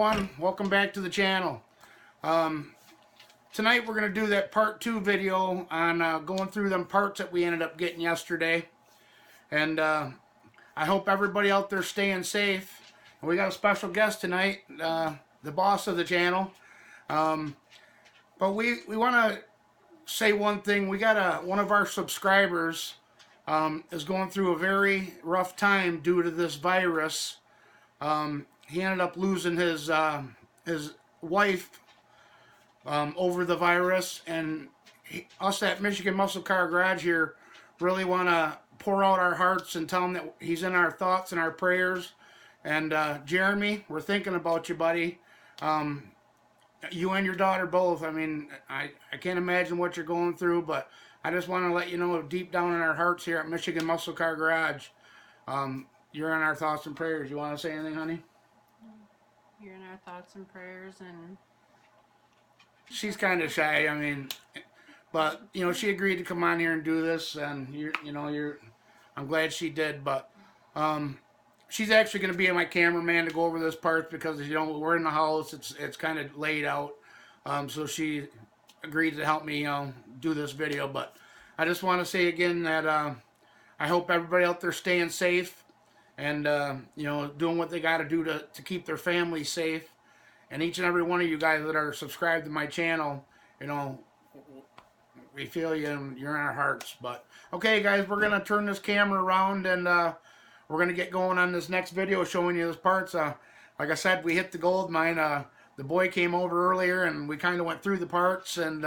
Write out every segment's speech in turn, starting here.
everyone, welcome back to the channel. Tonight we're going to do that part 2 video on going through them parts that we ended up getting yesterday. And I hope everybody out there staying safe. And we got a special guest tonight, the boss of the channel. But we want to say one thing. We got one of our subscribers is going through a very rough time due to this virus. He ended up losing his wife over the virus, and us at Michigan Muscle Car Garage here really want to pour out our hearts and tell him that he's in our thoughts and our prayers. And Jeremy, we're thinking about you, buddy. You and your daughter both. I mean, I can't imagine what you're going through, but I just want to let you know deep down in our hearts here at Michigan Muscle Car Garage, you're in our thoughts and prayers. You want to say anything, honey? You're in our thoughts and prayers, and she's kind of shy. I mean, but you know, she agreed to come on here and do this, and I'm glad she did. But she's actually going to be my cameraman to go over this part because we're in the house. It's kind of laid out, so she agreed to help me do this video. But I just want to say again that I hope everybody out there staying safe. And, doing what they got to do to keep their family safe. And each and every one of you guys that are subscribed to my channel, we feel you and you're in our hearts. But, okay, guys, we're going to turn this camera around and we're going to get going on this next video showing you those parts. Like I said, we hit the gold mine. The boy came over earlier and we kind of went through the parts, and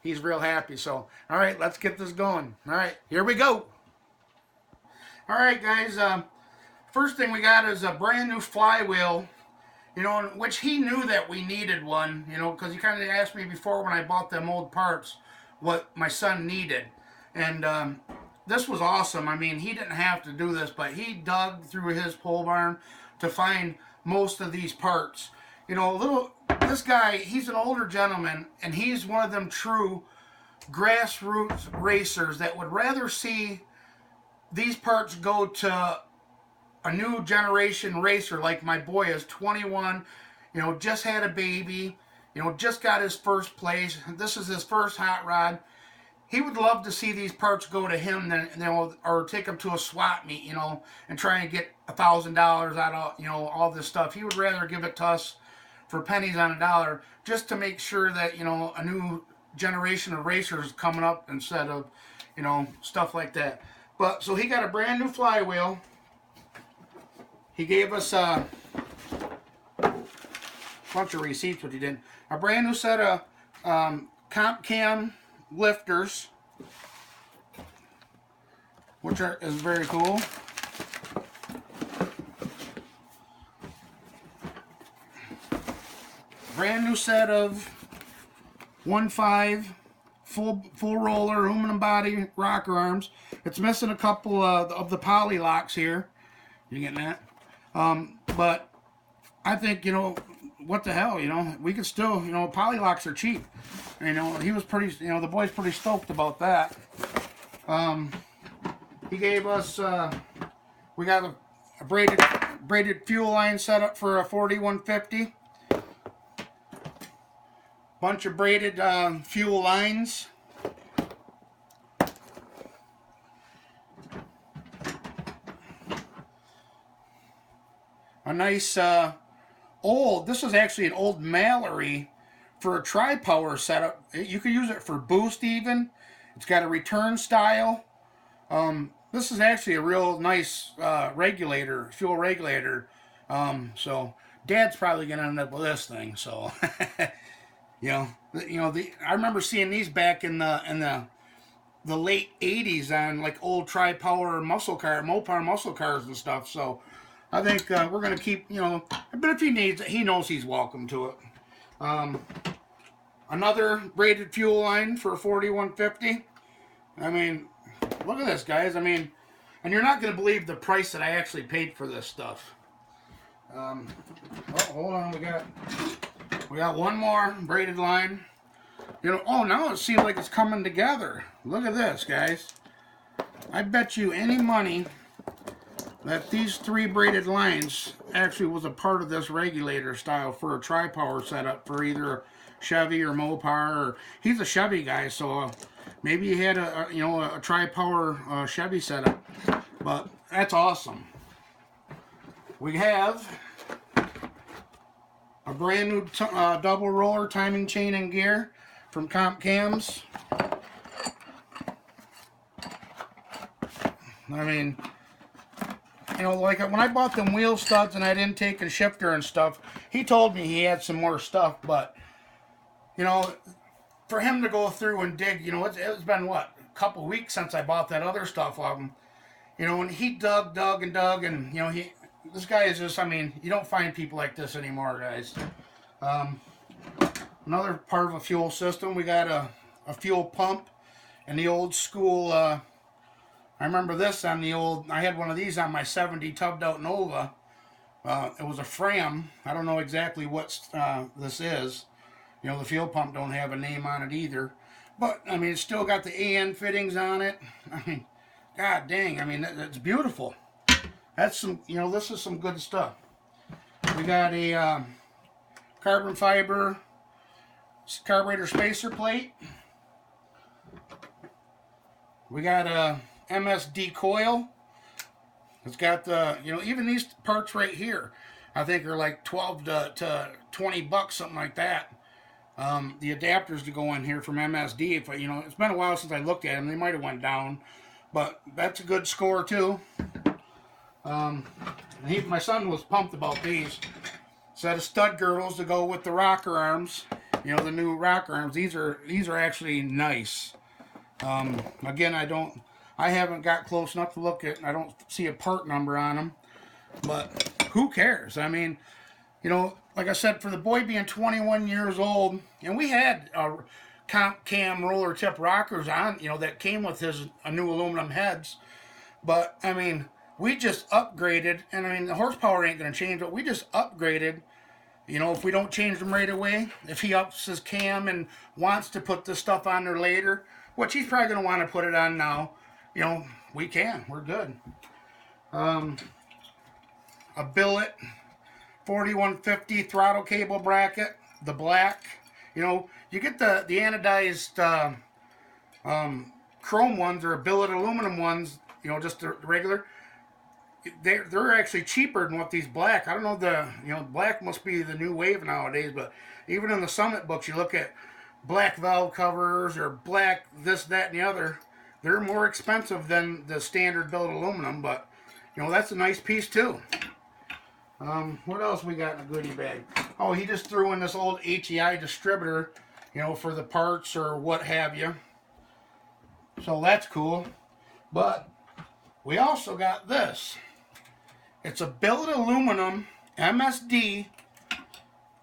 he's real happy. So, all right, let's get this going. All right, here we go. All right, guys. First thing we got is a brand new flywheel, which he knew that we needed one, because he kind of asked me before when I bought them old parts what my son needed. And this was awesome. I mean, he didn't have to do this, but he dug through his pole barn to find most of these parts. This guy, he's an older gentleman, and he's one of them true grassroots racers that would rather see these parts go to a new generation racer like my boy is 21, just had a baby, just got his first place. This is his first hot rod. He would love to see these parts go to him, or take them to a swap meet, and try and get $1,000 out of, all this stuff. He would rather give it to us for pennies on a dollar, just to make sure that, a new generation of racers is coming up instead of, stuff like that. But, so he got a brand new flywheel. He gave us a bunch of receipts, what he did. A brand new set of comp cam lifters, which is very cool. Brand new set of 1.5 full roller aluminum body rocker arms. It's missing a couple of the poly locks here. You getting that? But I think, what the hell, we could still, poly locks are cheap. He was pretty, the boy's pretty stoked about that. He gave us, we got a braided fuel line set up for a 4150. Bunch of braided fuel lines. A nice this is actually an old Mallory for a tri-power setup. You could use it for boost even. It's got a return style. This is actually a real nice regulator, fuel regulator. So Dad's probably gonna end up with this thing. So I remember seeing these back in the late '80s on like old tri-power Mopar muscle cars and stuff. So I think we're going to keep, but if he needs it, he knows he's welcome to it. Another braided fuel line for a 4150. I mean, look at this, guys. I mean, and you're not going to believe the price that I actually paid for this stuff. Oh, hold on. We got one more braided line. Oh, now it seems like it's coming together. Look at this, guys. I bet you any money that these 3 braided lines actually was a part of this regulator style for a tri-power setup for either Chevy or Mopar. Or he's a Chevy guy, so maybe he had a tri-power Chevy setup. But that's awesome. We have a brand new double roller timing chain and gear from Comp Cams. I mean, you know, like when I bought them wheel studs and I didn't take a shifter and stuff, he told me he had some more stuff, but, you know, for him to go through and dig, you know, it's been, what, a couple weeks since I bought that other stuff of him. You know, and he dug, and, you know, this guy is just, I mean, you don't find people like this anymore, guys. Another part of a fuel system, we got a fuel pump and the old school, I remember this on the old, I had one of these on my 70 tubbed out Nova. It was a Fram. I don't know exactly what this is. You know, the fuel pump don't have a name on it either. But, I mean, it's still got the AN fittings on it. I mean, god dang, I mean, that's beautiful. That's some, you know, this is some good stuff. We got a carbon fiber carburetor spacer plate. We got a MSD coil. It's got the, you know, even these parts right here, I think are like 12 to 20 bucks, something like that. The adapters to go in here from MSD, if you know, it's been a while since I looked at them. They might have went down, but that's a good score too. My son was pumped about these. Set of stud girdles to go with the rocker arms. You know, the new rocker arms. These are actually nice. Again, I haven't got close enough to look at. I don't see a part number on them, but who cares? I mean, you know, like I said, for the boy being 21 years old, and we had Comp Cam roller tip rockers on, you know, that came with his new aluminum heads. But I mean, we just upgraded, and I mean, the horsepower ain't going to change, but we just upgraded. You know, if we don't change them right away, if he ups his cam and wants to put this stuff on there later, which he's probably going to want to put it on now, you know, we can. We're good. A billet 4150 throttle cable bracket, the black. You know, you get the anodized chrome ones or billet aluminum ones, you know, just the regular. They're actually cheaper than what these black. I don't know, you know, black must be the new wave nowadays, but even in the Summit books, you look at black valve covers or black this, that, and the other. They're more expensive than the standard billet aluminum, but, you know, that's a nice piece too. What else we got in the goodie bag? Oh, he just threw in this old HEI distributor, you know, for the parts or what have you. So that's cool. But we also got this. It's a billet aluminum MSD.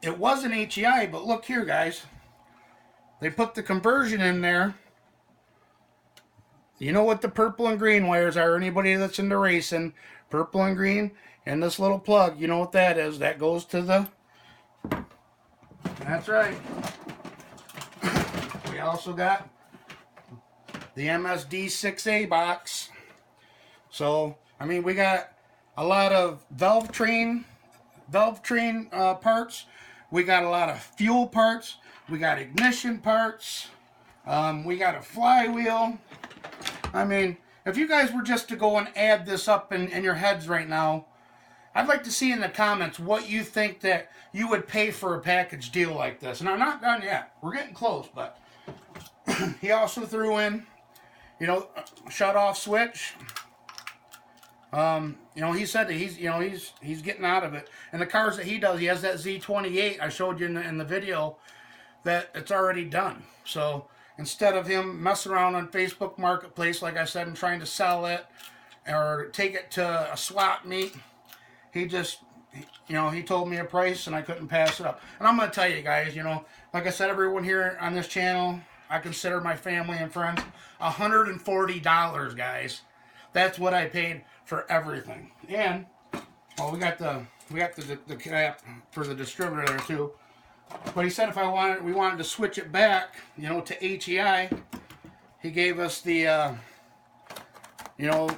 It was an HEI, but look here, guys. They put the conversion in there. You know what the purple and green wires are. Anybody that's into racing, purple and green, and this little plug, you know what that is. That goes to the... That's right. We also got the MSD 6A box. So, I mean, we got a lot of valve train parts. We got a lot of fuel parts. We got ignition parts. We got a flywheel. I mean, if you guys were just to go and add this up in your heads right now, I'd like to see in the comments what you think that you would pay for a package deal like this. And I'm not done yet. We're getting close, but he also threw in, you know, a shut-off switch. You know, he said that he's getting out of it. And the cars that he does, he has that Z28 I showed you in the video, that it's already done. So instead of him messing around on Facebook Marketplace, like I said, and trying to sell it or take it to a swap meet, he just, you know, he told me a price and I couldn't pass it up. And I'm going to tell you guys, you know, like I said, everyone here on this channel, I consider my family and friends. $140, guys. That's what I paid for everything. And, well, we got the cap for the distributor there too. But he said if we wanted to switch it back, you know, to HEI, he gave us the, you know,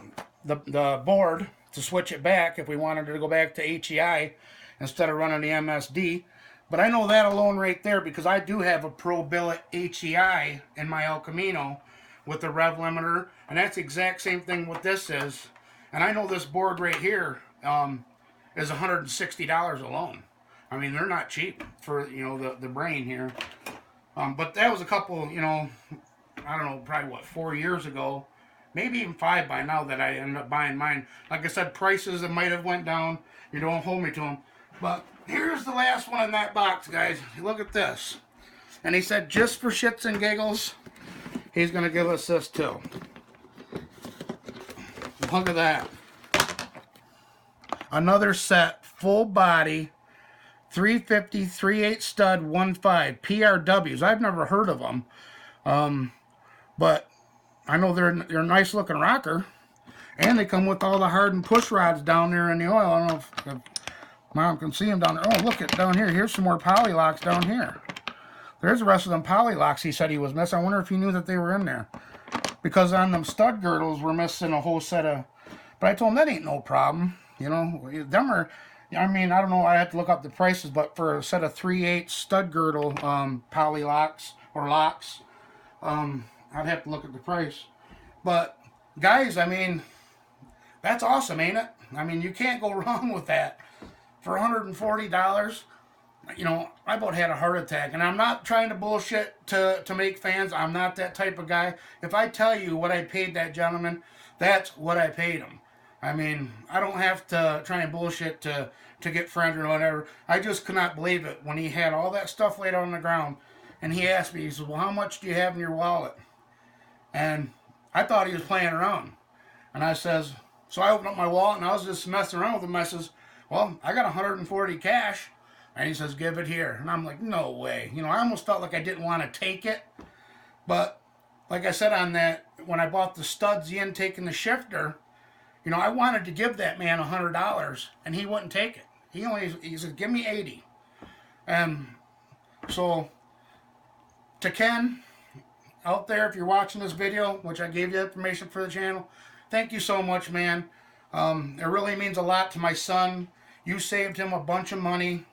the board to switch it back if we wanted to go back to HEI instead of running the MSD. But I know that alone right there because I do have a Pro Billet HEI in my El Camino with the rev limiter, and that's the exact same thing what this is. And I know this board right here is $160 alone. I mean, they're not cheap for, you know, the brain here. But that was a couple, you know, I don't know, probably what, 4 years ago, maybe even 5 by now that I ended up buying mine. Like I said, prices that might have went down. You don't hold me to them. But here's the last one in that box, guys. Look at this. And he said, just for shits and giggles, he's going to give us this too. Look at that. Another set, full body, 350, 3/8 stud, 1.5 PRWs. I've never heard of them. But I know they're a nice looking rocker. And they come with all the hardened push rods down there in the oil. I don't know if Mom can see them down there. Oh, look at down here. Here's some more poly locks down here. There's the rest of them poly locks he said he was missing. I wonder if he knew that they were in there. Because on them stud girdles, we're missing a whole set of... But I told him that ain't no problem. You know, them are... I mean, I don't know. I have to look up the prices. But for a set of 3/8 stud girdle poly locks or locks, I'd have to look at the price. But, guys, I mean, that's awesome, ain't it? I mean, you can't go wrong with that. For $140, you know, I about had a heart attack. And I'm not trying to bullshit to make fans. I'm not that type of guy. If I tell you what I paid that gentleman, that's what I paid him. I mean, I don't have to try and bullshit to get friends or whatever. I just could not believe it when he had all that stuff laid out on the ground. And he asked me, he said, well, how much do you have in your wallet? And I thought he was playing around. And I says, so I opened up my wallet and I was just messing around with him. I says, well, I got 140 cash. And he says, give it here. And I'm like, no way. You know, I almost felt like I didn't want to take it. But like I said on that, when I bought the studs, the intake, and the shifter, you know, I wanted to give that man $100, and he wouldn't take it. He said, give me 80. And so, to Ken, out there, if you're watching this video, which I gave you information for the channel, thank you so much, man. It really means a lot to my son. You saved him a bunch of money.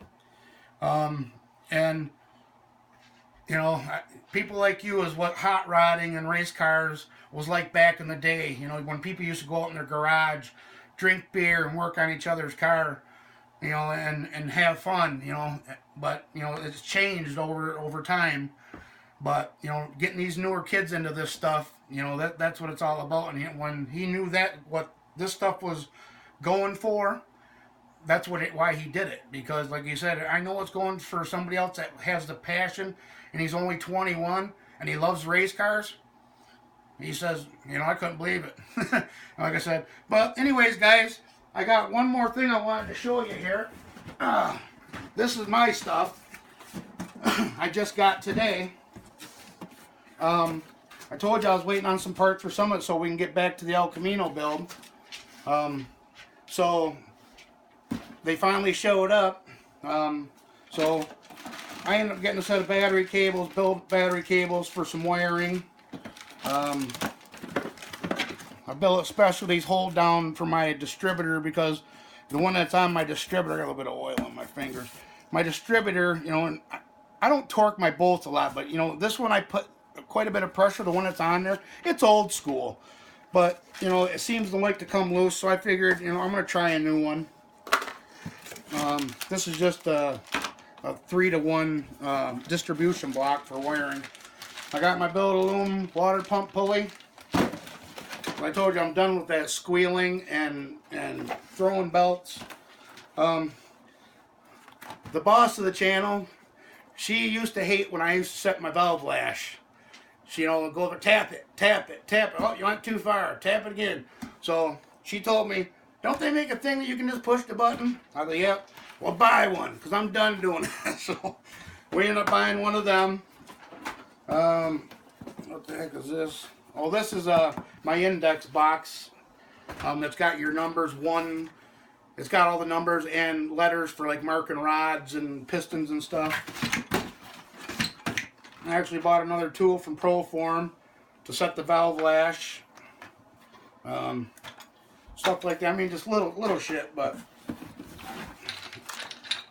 And, you know, people like you is what hot rodding and race cars was like back in the day. You know, when people used to go out in their garage, drink beer and work on each other's car, you know, and have fun, you know. But, you know, it's changed over time. But, you know, getting these newer kids into this stuff, you know, that's what it's all about. And when he knew that, what this stuff was going for, that's why he did it. Because, like you said, I know it's going for somebody else that has the passion, and he's only 21, and he loves race cars. He says, you know, I couldn't believe it. Like I said. But anyways, guys, I got one more thing I wanted to show you here. This is my stuff. I just got today. I told you I was waiting on some parts for Summit so we can get back to the El Camino build. So they finally showed up. So I ended up getting a set of battery cables, built battery cables for some wiring. I built Specialties hold down for my distributor because the one that's on my distributor, I got a little bit of oil on my fingers. My distributor, you know, and I don't torque my bolts a lot, but you know, this one I put quite a bit of pressure, the one that's on there. It's old school, but you know, it seems to like to come loose, so I figured, you know, I'm going to try a new one. This is just a 3-to-1 distribution block for wiring. I got my billet aluminum water pump pulley. I told you I'm done with that squealing and throwing belts. The boss of the channel, she used to hate when I used to set my valve lash. She, you know, would go over, tap it, tap it, tap it. Oh, you went too far. Tap it again. So she told me, don't they make a thing that you can just push the button? I go, yep. Well, buy one, because I'm done doing it. So we ended up buying one of them. What the heck is this? Oh, this is my index box. It's got your numbers. It's got all the numbers and letters for like marking rods and pistons and stuff. I actually bought another tool from Proform to set the valve lash. stuff like that. I mean, just little shit, but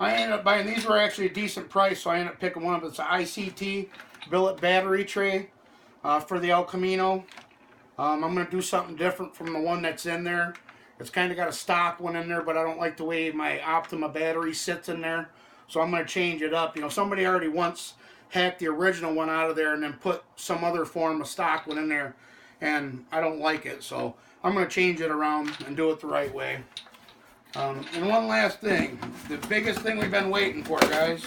I ended up buying, these were actually a decent price, so I ended up picking one up. It's an ICT billet battery tray for the El Camino. I'm going to do something different from the one that's in there. It's kind of got a stock one in there, but I don't like the way my Optima battery sits in there. So I'm going to change it up. You know, somebody already once hacked the original one out of there and then put some other form of stock one in there. And I don't like it. So I'm going to change it around and do it the right way. And one last thing. The biggest thing we've been waiting for, guys.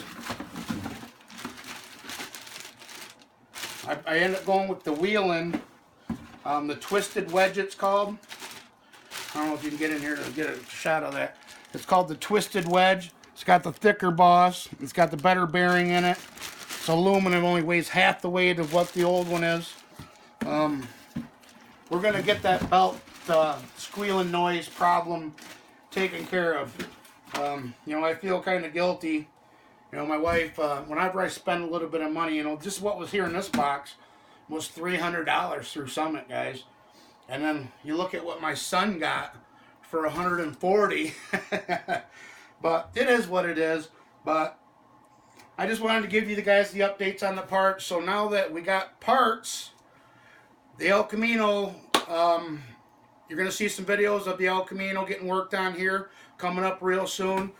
I ended up going with the Wheelin'. The Twisted Wedge, it's called. I don't know if you can get in here to get a shot of that. It's called the Twisted Wedge. It's got the thicker boss. It's got the better bearing in it. It's aluminum, only weighs half the weight of what the old one is. We're going to get that belt squealing noise problem taken care of. You know, I feel kind of guilty. You know, my wife, whenever I spend a little bit of money, you know, just what was here in this box was $300 through Summit, guys. And then you look at what my son got for $140. But it is what it is. But I just wanted to give you the guys the updates on the parts. So now that we got parts, the El Camino, you're going to see some videos of the El Camino getting worked on here coming up real soon.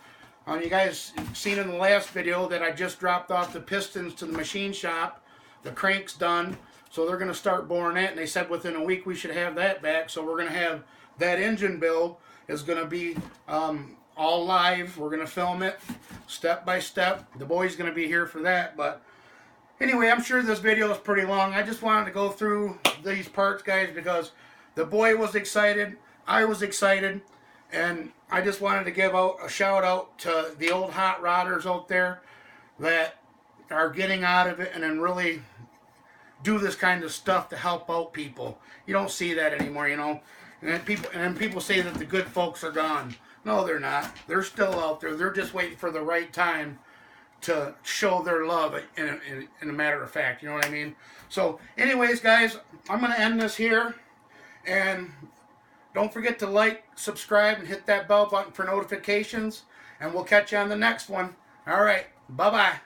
You guys seen in the last video that I just dropped off the pistons to the machine shop. The crank's done. So they're going to start boring it, and they said within a week we should have that back. So we're going to have that engine build is going to be all live. We're going to film it step by step. The boy's going to be here for that. But anyway, I'm sure this video is pretty long. I just wanted to go through these parts, guys, because the boy was excited. I was excited. And I just wanted to give out a shout out to the old hot rodders out there that are getting out of it and then really do this kind of stuff to help out people. You don't see that anymore, you know. And then people say that the good folks are gone. No, they're not. They're still out there. They're just waiting for the right time to show their love in a matter of fact. You know what I mean? So anyways, guys, I'm going to end this here. And don't forget to like, subscribe, and hit that bell button for notifications. And we'll catch you on the next one. All right. Bye-bye.